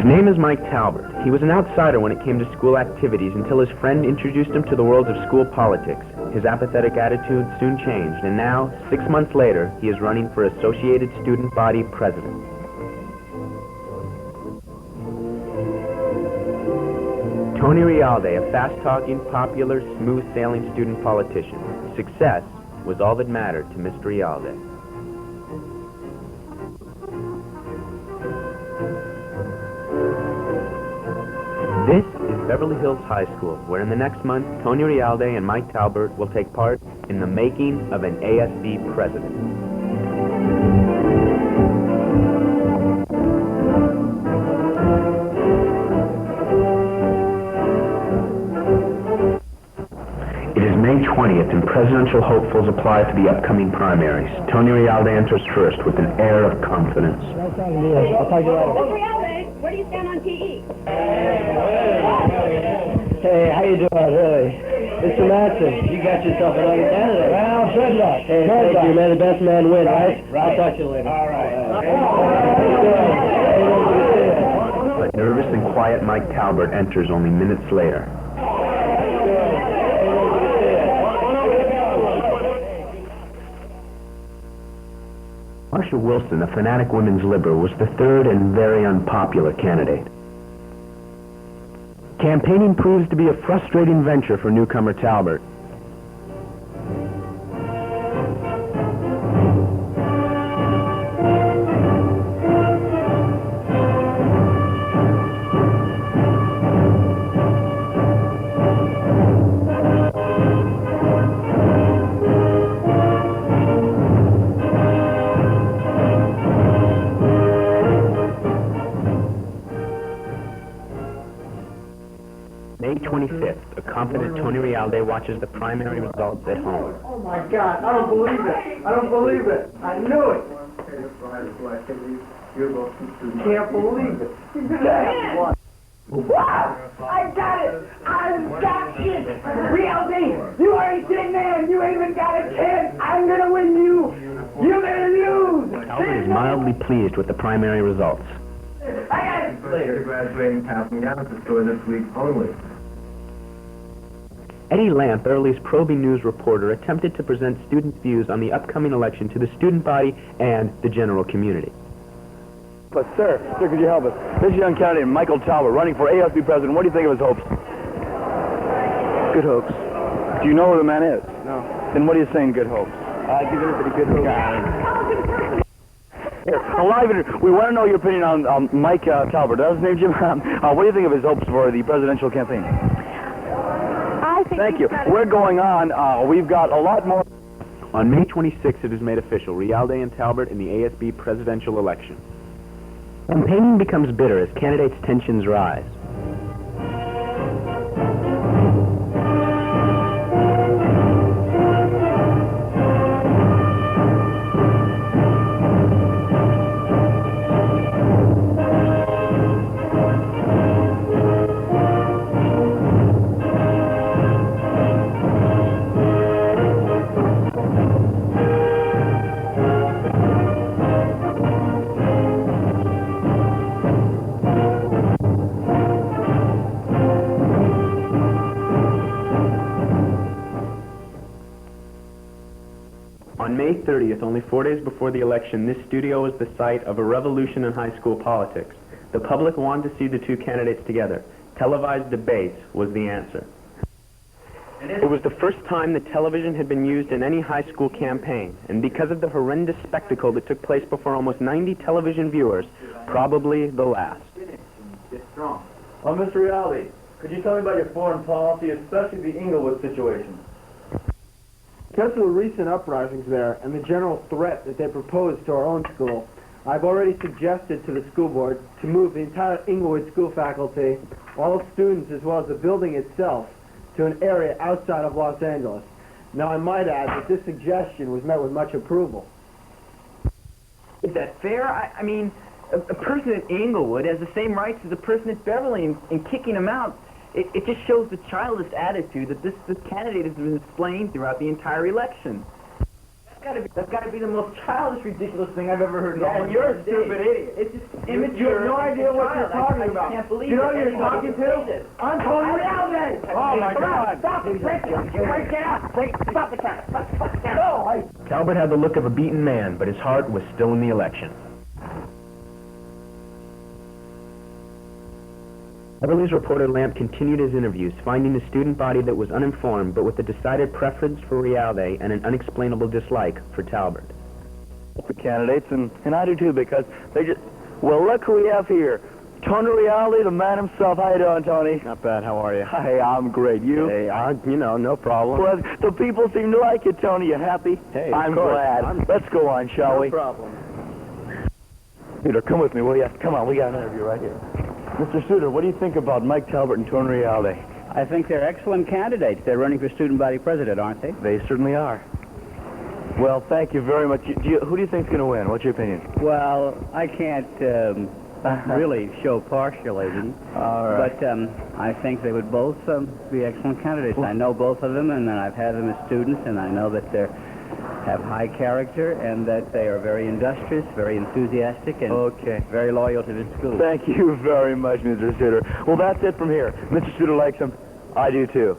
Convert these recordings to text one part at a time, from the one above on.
His name is Mike Talbert. He was an outsider when it came to school activities until his friend introduced him to the world of school politics. His apathetic attitude soon changed, and now, 6 months later, he is running for Associated Student Body President. Tony Realde, a fast-talking, popular, smooth-sailing student politician. Success was all that mattered to Mr. Realde. This is Beverly Hills High School, where in the next month, Tony Realde and Mike Talbert will take part in the making of an ASB president. It is May 20th, and presidential hopefuls apply for the upcoming primaries. Tony Realde enters first with an air of confidence. I'll talk to you later. Mr. Realde, where do you stand on PE? Hey, how you doing, really? Mr. Matson, you got yourself another candidate. Well, good luck. Hey, thank you, man. The best man win, right? I'll talk to you later. All right. But nervous and quiet Mike Talbert enters only minutes later. Marsha Wilson, a fanatic women's liberal, was the third and very unpopular candidate. Campaigning proves to be a frustrating venture for newcomer Talbert. May 25th, a confident Tony Realde watches the primary results at home. Oh my God, I don't believe it. I don't believe it. I knew it. Can't believe it. Wow! I got it! I got it! Realde, you ain't it, man. You ain't even got a chance. I'm gonna win you. You're gonna lose. Talbert is mildly pleased with the primary results. I got it. Later, graduating passing out at the store this week only. Eddie Lamp, Beverly's probing news reporter, attempted to present students' views on the upcoming election to the student body and the general community. But sir, could you help us? This young candidate, Michael Talbot, running for ASB president. What do you think of his hopes? Good hopes. Do you know who the man is? No. Then what are you saying, good hopes? I give it a pretty good hope. Here, we want to know your opinion on Mike Talbot. That's his name, Jim. What do you think of his hopes for the presidential campaign? Thank you. We're going on. We've got a lot more. On May 26th, it is made official, Realde and Talbot in the ASB presidential election. Campaigning becomes bitter as candidates' tensions rise. On May 30th, only 4 days before the election, this studio was the site of a revolution in high school politics. The public wanted to see the two candidates together. Televised debates was the answer. It was the first time that television had been used in any high school campaign, and because of the horrendous spectacle that took place before almost 90 television viewers, probably the last. Well, Mr. Realde, could you tell me about your foreign policy, especially the Inglewood situation? Because of the recent uprisings there and the general threat that they propose to our own school, I've already suggested to the school board to move the entire Inglewood school faculty, all students as well as the building itself, to an area outside of Los Angeles. Now, I might add that this suggestion was met with much approval. Is that fair? I mean, a person at Inglewood has the same rights as a person at Beverly, and kicking him out, it just shows the childish attitude that this candidate has been displaying throughout the entire election. That's gotta be the most childish, ridiculous thing I've ever heard. Yeah, and you're a stupid idiot. It's just You immature. have no idea what you're talking about. I can't believe You know that who you're anybody talking would say to? this. I'm Tony Realde. Oh, my God. Stop it. Break it up. Stop the car. Stop the car. No, Talbert had the look of a beaten man, but his heart was still in the election. Beverly's reporter Lamp continued his interviews, finding a student body that was uninformed, but with a decided preference for Realde and an unexplainable dislike for Talbert. The candidates, and I do too, because they just... Well, look who we have here. Tony Realde, the man himself. How you doing, Tony? Not bad, how are you? Hey, I'm great. You? Hey, no problem. Well, the people seem to like you, Tony. You happy? Hey, of I'm course. glad. Let's go on, shall we? No problem. Suter, come with me, will you? Come on, we got an interview right here. Mr. Suter, what do you think about Mike Talbert and Tony Realde? I think they're excellent candidates. They're running for student body president, aren't they? They certainly are. Well, thank you very much. Who do you think's going to win? What's your opinion? Well, I can't really show partialism. All right. But I think they would both be excellent candidates. I know both of them, and I've had them as students, and I know that they have high character and that they are very industrious, very enthusiastic, and very loyal to the school. Thank you very much, Mr. Suter. Well, that's it from here. Mr. Suter likes him. I do, too.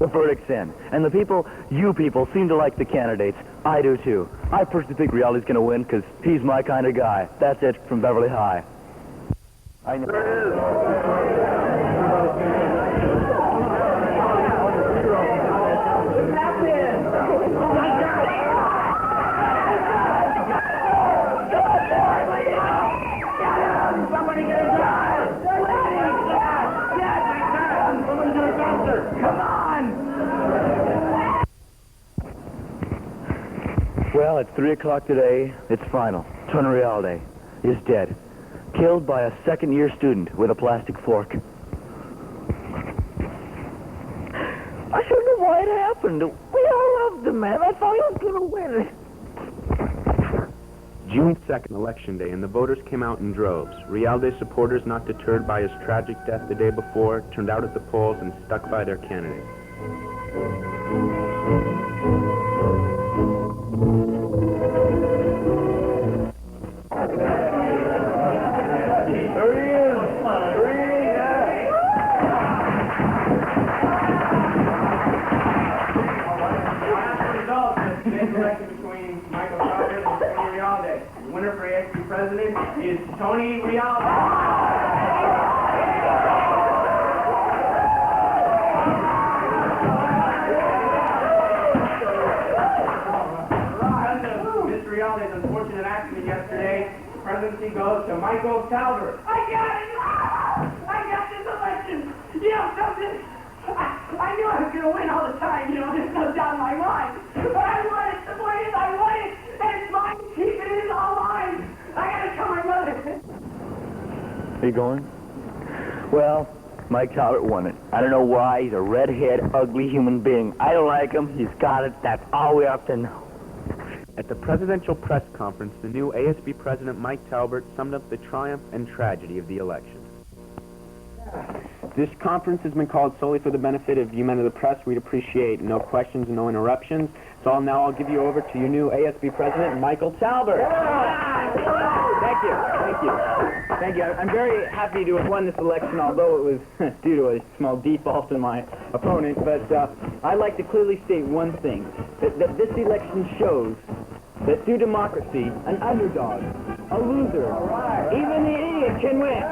The verdict's in. And the people, you people, seem to like the candidates. I do, too. I personally think Realde's going to win because he's my kind of guy. That's it from Beverly High. I know. There it is. somebody get a job. Somebody get a doctor. Come on. Well, it's 3 o'clock today. It's final. Tony Realde is dead. Killed by a second-year student with a plastic fork. I don't know why it happened. We all loved him, man. I thought he was going to win. June 2nd, Election Day, and the voters came out in droves. Realde's supporters, not deterred by his tragic death the day before, turned out at the polls and stuck by their candidate. There he is. Between Michael Talbert and Tony Realde. The winner for ASB president is Tony Realde. Mr. Realde's unfortunate accident yesterday, the presidency goes to Michael Talbert. I got it! I got this election! You know something? I knew I was going to win all the time, you know, there's no doubt in my mind. But I won it, the point is I won it, and it's mine to keep, it is all mine. I got to tell my mother. Are you going? Well, Mike Talbert won it. I don't know why. He's a redhead, ugly human being. I don't like him. He's got it. That's all we have to know. At the presidential press conference, the new ASB president, Mike Talbert, summed up the triumph and tragedy of the election. This conference has been called solely for the benefit of you men of the press. We'd appreciate no questions and no interruptions. So now I'll give you over to your new ASB president, Michael Talbert. Thank you. I'm very happy to have won this election, although it was due to a small default in my opponent. But I'd like to clearly state one thing, that this election shows that through democracy, an underdog, a loser, even the idiot can win.